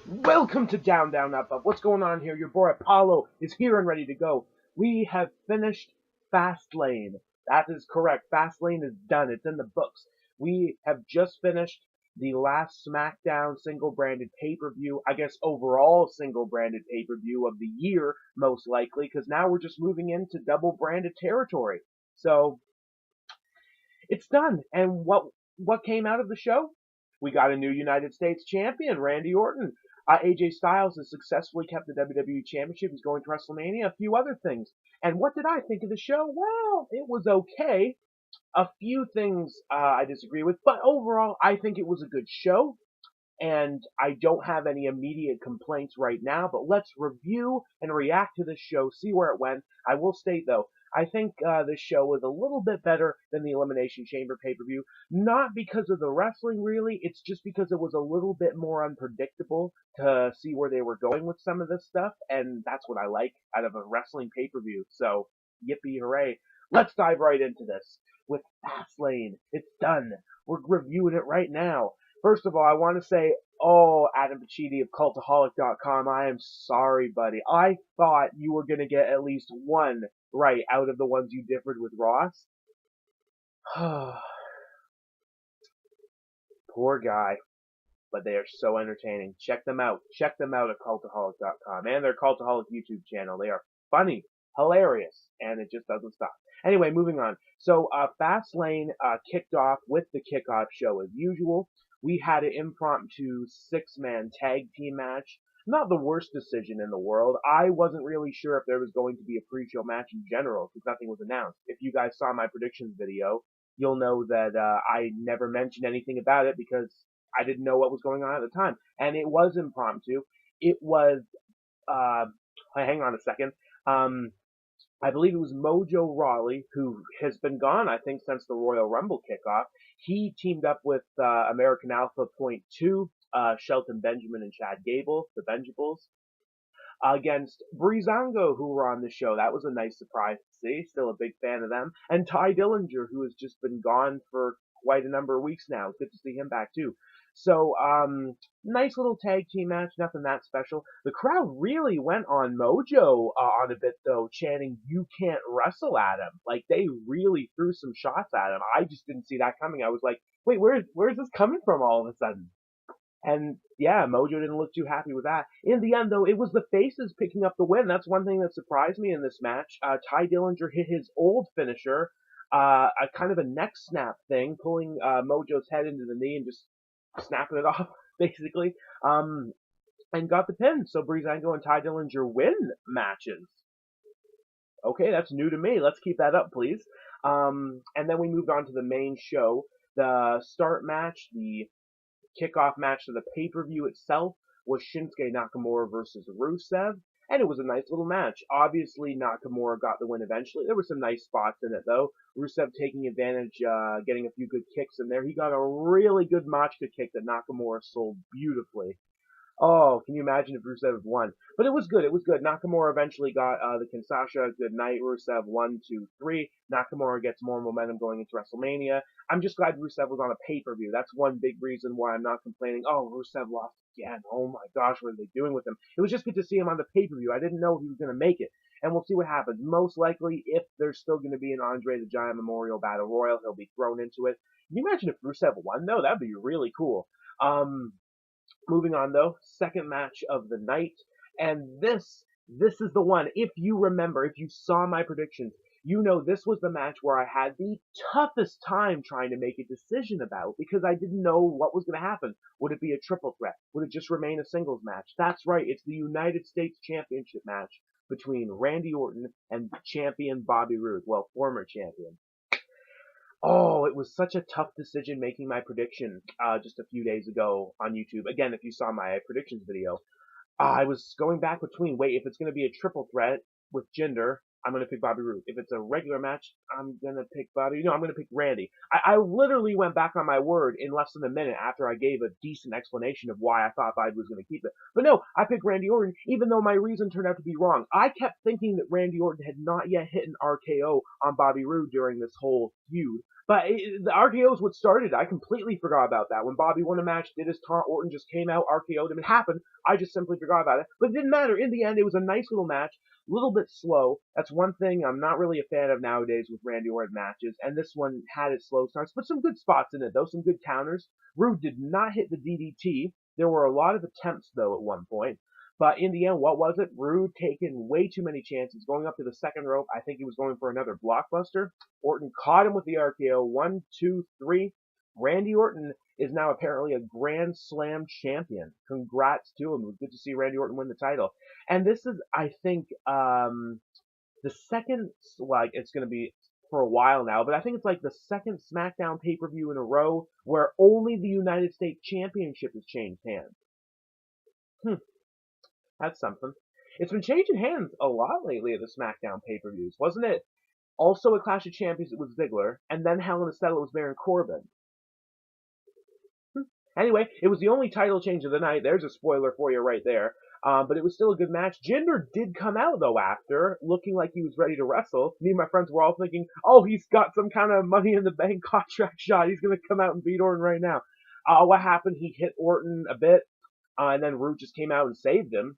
Welcome to Down, Down, Up, Up. What's going on here? Your boy Apollo is here and ready to go. We have finished FastLane. That is correct. FastLane is done. It's in the books. We have just finished the last SmackDown single-branded pay-per-view. I guess overall single-branded pay-per-view of the year, most likely, because now we're just moving into double-branded territory. So it's done. And what came out of the show? We got a new United States champion, Randy Orton. AJ Styles has successfully kept the WWE Championship. He's going to WrestleMania, a few other things. And what did I think of the show? Well, it was okay. A few things I disagree with, but overall, I think it was a good show. And I don't have any immediate complaints right now, but let's review and react to this show, see where it went. I will state, though, I think this show was a little bit better than the Elimination Chamber pay-per-view. Not because of the wrestling, really. It's just because it was a little bit more unpredictable to see where they were going with some of this stuff, and that's what I like out of a wrestling pay-per-view. So, yippee hooray. Let's dive right into this with Fastlane. It's done. We're reviewing it right now. First of all, I want to say, Adam Pacitti of Cultaholic.com, I am sorry, buddy. I thought you were going to get at least one right out of the ones you differed with Ross. Poor guy. But they are so entertaining. Check them out. Check them out at Cultaholic.com and their Cultaholic YouTube channel. They are funny, hilarious, and it just doesn't stop. Anyway, moving on. So, Fastlane kicked off with the kickoff show as usual. We had an impromptu six-man tag team match. Not the worst decision in the world. I wasn't really sure if there was going to be a pre-show match in general because nothing was announced. If you guys saw my predictions video, you'll know that I never mentioned anything about it because I didn't know what was going on at the time. And it was impromptu. It was, hang on a second. I believe it was Mojo Rawley, who has been gone, I think, since the Royal Rumble kickoff. He teamed up with American Alpha Point 2, Shelton Benjamin and Chad Gable, the Benjables, against Breezango, who were on the show. That was a nice surprise to see. Still a big fan of them. And Ty Dillinger, who has just been gone for quite a number of weeks now. Good to see him back, too. So, nice little tag team match, nothing that special. The crowd really went on Mojo on a bit, though, chanting, "You can't wrestle at him." Like, they really threw some shots at him. I just didn't see that coming. I was like, wait, where's this coming from all of a sudden? And yeah, Mojo didn't look too happy with that. In the end, though, it was the faces picking up the win. That's one thing that surprised me in this match. Ty Dillinger hit his old finisher, a kind of a neck snap thing, pulling Mojo's head into the knee and just snapping it off, basically, and got the pin. So Breezango and Ty Dillinger win matches. Okay, that's new to me. Let's keep that up, please. And then we moved on to the main show. The start match, the kickoff match to the pay-per-view itself was Shinsuke Nakamura versus Rusev, and it was a nice little match. Obviously, Nakamura got the win eventually. There were some nice spots in it, though. Rusev taking advantage, getting a few good kicks in there. He got a really good Machka kick that Nakamura sold beautifully. Oh, can you imagine if Rusev won? But it was good. It was good. Nakamura eventually got the Kinshasa good night. Rusev 1, 2, 3. Nakamura gets more momentum going into WrestleMania. I'm just glad Rusev was on a pay-per-view. That's one big reason why I'm not complaining. Oh, Rusev lost again. Oh my gosh, what are they doing with him? It was just good to see him on the pay-per-view. I didn't know he was going to make it. And we'll see what happens. Most likely, if there's still going to be an Andre the Giant Memorial Battle Royal, he'll be thrown into it. Can you imagine if Rusev won, though? That'd be really cool. Moving on, though, second match of the night, and this is the one. If you remember, if you saw my predictions, you know this was the match where I had the toughest time trying to make a decision about because I didn't know what was going to happen. Would it be a triple threat? Would it just remain a singles match? That's right, it's the United States Championship match between Randy Orton and champion Bobby Roode, well, former champion. Oh, it was such a tough decision making my prediction just a few days ago on YouTube. Again, if you saw my predictions video, I was going back between, wait, if it's going to be a triple threat with Jinder, I'm going to pick Bobby Roode. If it's a regular match, I'm going to pick Bobby. No, I'm going to pick Randy. I literally went back on my word in less than a minute after I gave a decent explanation of why I thought Bobby was going to keep it. But no, I picked Randy Orton, even though my reason turned out to be wrong. I kept thinking that Randy Orton had not yet hit an RKO on Bobby Roode during this whole feud. But the RKO is what started it. I completely forgot about that. When Bobby won a match, did his taunt, Orton just came out, RKO'd him. It happened. I just simply forgot about it. But it didn't matter. In the end, it was a nice little match. A little bit slow. That's one thing I'm not really a fan of nowadays with Randy Orton matches. And this one had its slow starts, but some good spots in it, though. Some good counters. Rude did not hit the DDT. There were a lot of attempts, though, at one point. But in the end, what was it? Rude taking way too many chances, going up to the second rope. I think he was going for another blockbuster. Orton caught him with the RKO. 1, 2, 3. Randy Orton is now apparently a Grand Slam champion. Congrats to him. It was good to see Randy Orton win the title. And this is, I think, the second, like, it's going to be for a while now, but I think it's like the second SmackDown pay-per-view in a row where only the United States Championship has changed hands. That's something. It's been changing hands a lot lately at the SmackDown pay-per-views, wasn't it? Also at Clash of Champions it was Ziggler, and then Hell in a Cell it was Baron Corbin. Anyway, it was the only title change of the night. There's a spoiler for you right there. But it was still a good match. Jinder did come out, though, after, looking like he was ready to wrestle. Me and my friends were all thinking, oh, he's got some kind of Money in the Bank contract shot. He's going to come out and beat Orton right now. What happened? He hit Orton a bit, and then Rude just came out and saved him.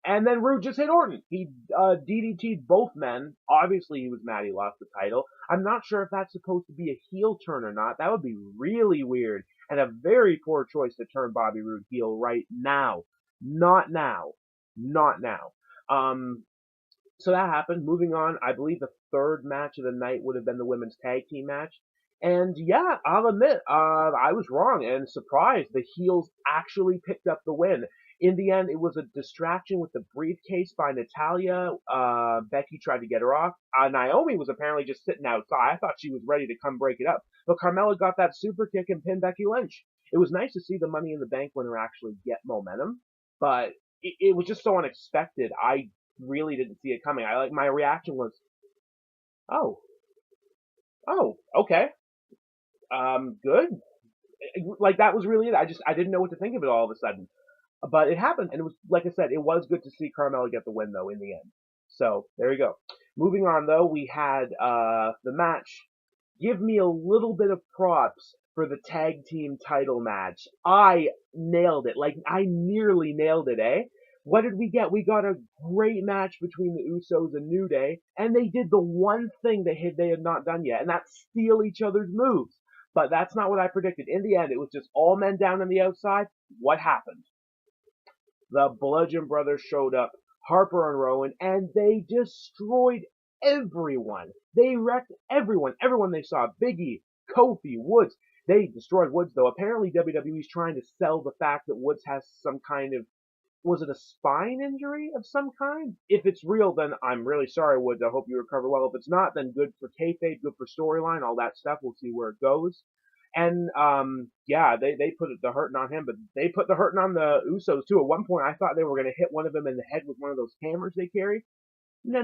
And then Rude just hit Orton. He DDT'd both men. Obviously, he was mad he lost the title. I'm not sure if that's supposed to be a heel turn or not. That would be really weird. And a very poor choice to turn Bobby Roode heel right now. Not now. Not now. So that happened. Moving on, I believe the third match of the night would have been the women's tag team match. And yeah, I'll admit, I was wrong and surprised. The heels actually picked up the win. In the end, it was a distraction with the briefcase by Natalya. Becky tried to get her off. Naomi was apparently just sitting outside. I thought she was ready to come break it up. But Carmella got that super kick and pinned Becky Lynch. It was nice to see the Money in the Bank winner actually get momentum. But it was just so unexpected. I really didn't see it coming. My reaction was, oh, okay. Good. Like, that was really it. I didn't know what to think of it all of a sudden. But it happened, and it was, like I said, it was good to see Carmella get the win, though, in the end. So, there you go. Moving on, though, we had the match. Give me a little bit of props for the tag team title match. I nailed it. Like, I nearly nailed it, eh? What did we get? We got a great match between the Usos and New Day, and they did the one thing they had not done yet, and that's steal each other's moves. But that's not what I predicted. In the end, it was just all men down on the outside. What happened? The Bludgeon Brothers showed up, Harper and Rowan, and they destroyed everyone. They wrecked everyone. Everyone they saw. Biggie, Kofi, Woods. They destroyed Woods, though. Apparently WWE's trying to sell the fact that Woods has some kind of, was it a spine injury of some kind? If it's real, then I'm really sorry, Woods. I hope you recover well. If it's not, then good for kayfabe, good for storyline, all that stuff. We'll see where it goes. And, yeah, they put the hurting on him, but they put the hurting on the Usos, too. At one point, I thought they were going to hit one of them in the head with one of those hammers they carry. No,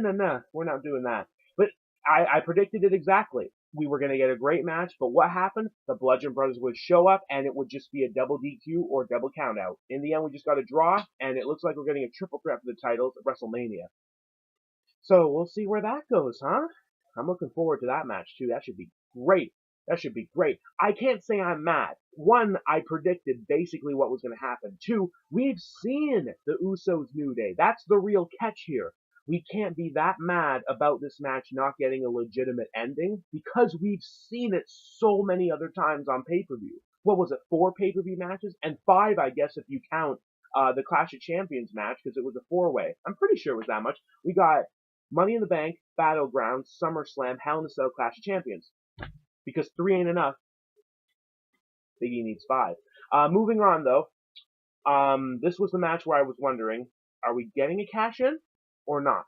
we're not doing that. But I predicted it exactly. We were going to get a great match, but what happened? The Bludgeon Brothers would show up, and it would just be a double DQ or double countout. In the end, we just got a draw, and it looks like we're getting a triple threat for the titles at WrestleMania. So we'll see where that goes, huh? I'm looking forward to that match, too. That should be great. That should be great. I can't say I'm mad. One, I predicted basically what was going to happen. Two, we've seen the Usos New Day. That's the real catch here. We can't be that mad about this match not getting a legitimate ending because we've seen it so many other times on pay-per-view. What was it, 4 pay-per-view matches? And 5, I guess, if you count the Clash of Champions match because it was a 4-way. I'm pretty sure it was that much. We got Money in the Bank, Battleground, SummerSlam, Hell in a Cell, Clash of Champions. Because 3 ain't enough. Biggie needs 5. Moving on, though. This was the match where I was wondering, are we getting a cash-in or not?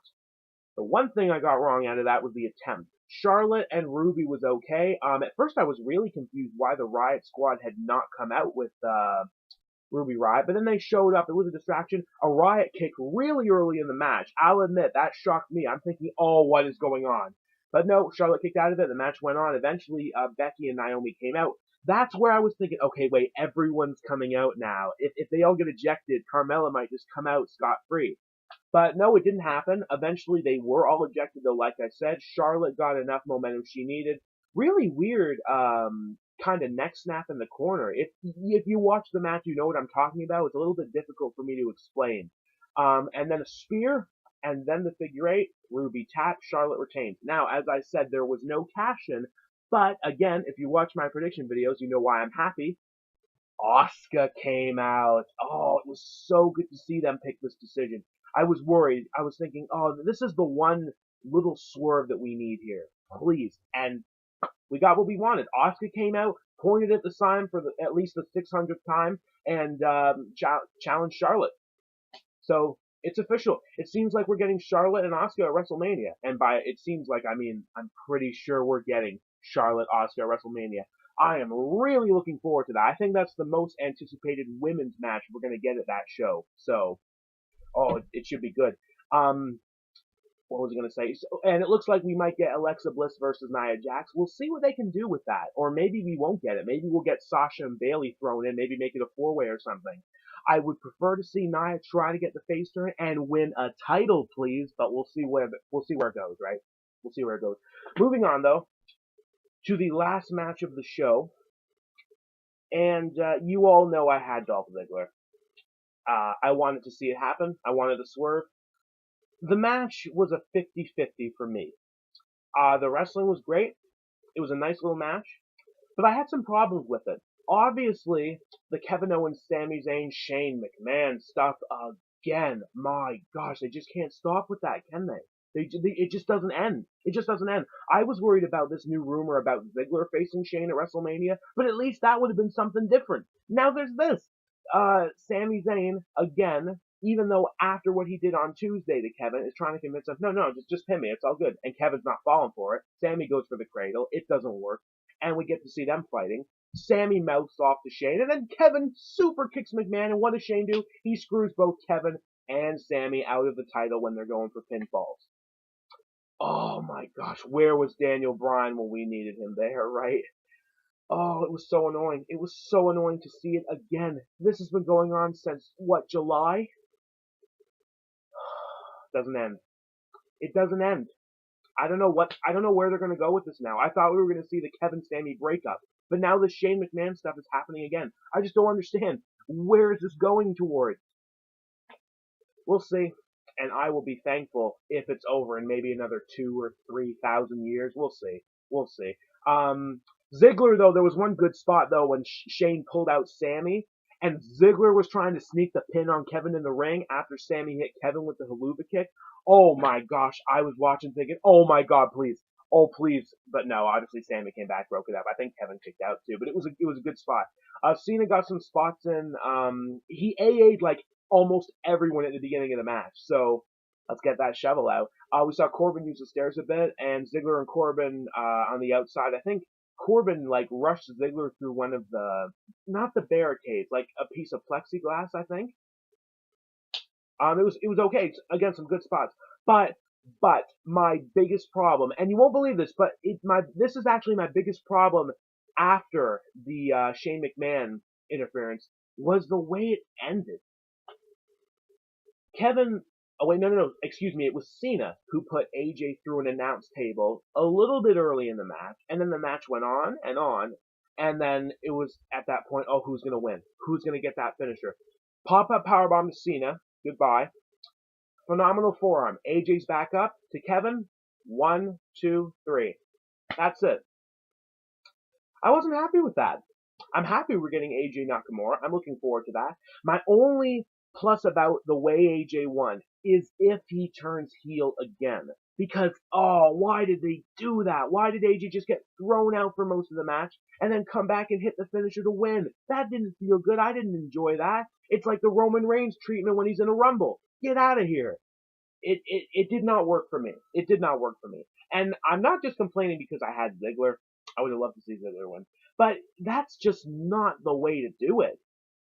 The one thing I got wrong out of that was the attempt. Charlotte and Ruby was okay. At first I was really confused why the Riot Squad had not come out with Ruby Riot, but then they showed up. It was a distraction. A Riot kick really early in the match. I'll admit, that shocked me. I'm thinking, oh, what is going on? But no, Charlotte kicked out of it. The match went on. Eventually, Becky and Naomi came out. That's where I was thinking, okay, wait, everyone's coming out now. If they all get ejected, Carmella might just come out scot-free. But no, it didn't happen. Eventually, they were all ejected, though, like I said. Charlotte got enough momentum she needed. really weird kind of neck snap in the corner. If you watch the match, you know what I'm talking about. It's a little bit difficult for me to explain. And then a spear, and then the figure eight. Ruby tap, Charlotte retains. Now, as I said, there was no cash in, but again, if you watch my prediction videos, you know why I'm happy. Asuka came out. Oh, it was so good to see them pick this decision. I was worried. I was thinking, oh, this is the one little swerve that we need here. Please. And we got what we wanted. Asuka came out, pointed at the sign for at least the 600th time, and challenged Charlotte. So it's official. It seems like we're getting Charlotte and Asuka at WrestleMania. And by it seems like, I mean, I'm pretty sure we're getting Charlotte Asuka at WrestleMania. I am really looking forward to that. I think that's the most anticipated women's match we're going to get at that show. So, oh, it should be good. What was I going to say? So, and it looks like we might get Alexa Bliss versus Nia Jax. We'll see what they can do with that. Or maybe we won't get it. Maybe we'll get Sasha and Bayley thrown in. Maybe make it a four-way or something. I would prefer to see Nia try to get the face turn and win a title, please. But we'll see where it goes, right? We'll see where it goes. Moving on, though, to the last match of the show. And you all know I had Dolph Ziggler. I wanted to see it happen. I wanted to swerve. The match was a 50-50 for me. The wrestling was great. It was a nice little match. But I had some problems with it. Obviously, the Kevin Owens, Sami Zayn, Shane McMahon stuff again. My gosh, they just can't stop with that, can they? It just doesn't end. It just doesn't end. I was worried about this new rumor about Ziggler facing Shane at WrestleMania, but at least that would have been something different. Now there's this. Sami Zayn, again, even though after what he did on Tuesday to Kevin, is trying to convince us, no, just pin me, it's all good. And Kevin's not falling for it. Sami goes for the cradle. It doesn't work. And we get to see them fighting. Sami mouths off to Shane, and then Kevin super kicks McMahon, and what does Shane do? He screws both Kevin and Sami out of the title when they're going for pinfalls. Oh my gosh, where was Daniel Bryan when we needed him there, right? Oh, it was so annoying. It was so annoying to see it again. This has been going on since, what, July? Doesn't end. It doesn't end. I don't know where they're gonna go with this now. I thought we were gonna see the Kevin Sami breakup, but now the Shane McMahon stuff is happening again. I just don't understand. Where is this going towards? We'll see, and I will be thankful if it's over in maybe another 2,000 or 3,000 years. We'll see. We'll see. Ziggler though, there was one good spot though when Shane pulled out Sami. And Ziggler was trying to sneak the pin on Kevin in the ring after Sami hit Kevin with the haluva kick. Oh my gosh, I was watching thinking, oh my god, please. Oh please. But no, obviously Sami came back, broke it up. I think Kevin kicked out too, but it was a good spot. Cena got some spots in. He AA'd like almost everyone at the beginning of the match. So let's get that shovel out. We saw Corbin use the stairs a bit, and Ziggler and Corbin on the outside. I think Corbin like rushed Ziggler through one of the, not the barricades, like a piece of plexiglass, I think. It was okay. Again, some good spots. But my biggest problem, and you won't believe this, but this is actually my biggest problem after the Shane McMahon interference, was the way it ended. Kevin, oh wait, no, excuse me, it was Cena who put AJ through an announce table a little bit early in the match, and then the match went on, and then it was at that point, oh, who's gonna win? Who's gonna get that finisher? Pop-up powerbomb to Cena, goodbye. Phenomenal forearm. AJ's back up to Kevin. 1, 2, 3. That's it. I wasn't happy with that. I'm happy we're getting AJ Nakamura. I'm looking forward to that. My only plus about the way AJ won is if he turns heel again. Because, oh, why did they do that? Why did AJ just get thrown out for most of the match and then come back and hit the finisher to win? That didn't feel good. I didn't enjoy that. It's like the Roman Reigns treatment when he's in a Rumble. Get out of here. It did not work for me. It did not work for me. And I'm not just complaining because I had Ziggler. I would have loved to see Ziggler win. But that's just not the way to do it,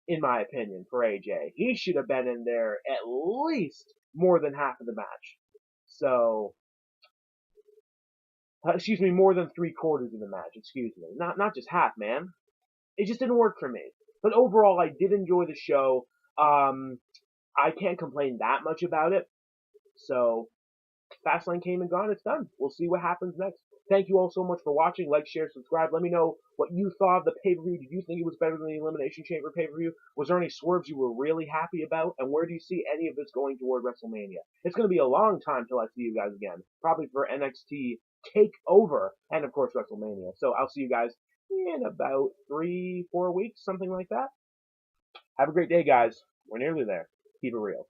in my opinion, for AJ. He should have been in there at least more than half of the match. So, excuse me, more than 3/4 of the match, excuse me. Not just half, man. It just didn't work for me. But overall, I did enjoy the show. I can't complain that much about it. So, FastLane came and gone. It's done. We'll see what happens next. Thank you all so much for watching. Like, share, subscribe. Let me know what you thought of the pay-per-view. Did you think it was better than the Elimination Chamber pay-per-view? Was there any swerves you were really happy about? And where do you see any of this going toward WrestleMania? It's going to be a long time till I see you guys again. Probably for NXT TakeOver and, of course, WrestleMania. So I'll see you guys in about 3-4 weeks, something like that. Have a great day, guys. We're nearly there. Keep it real.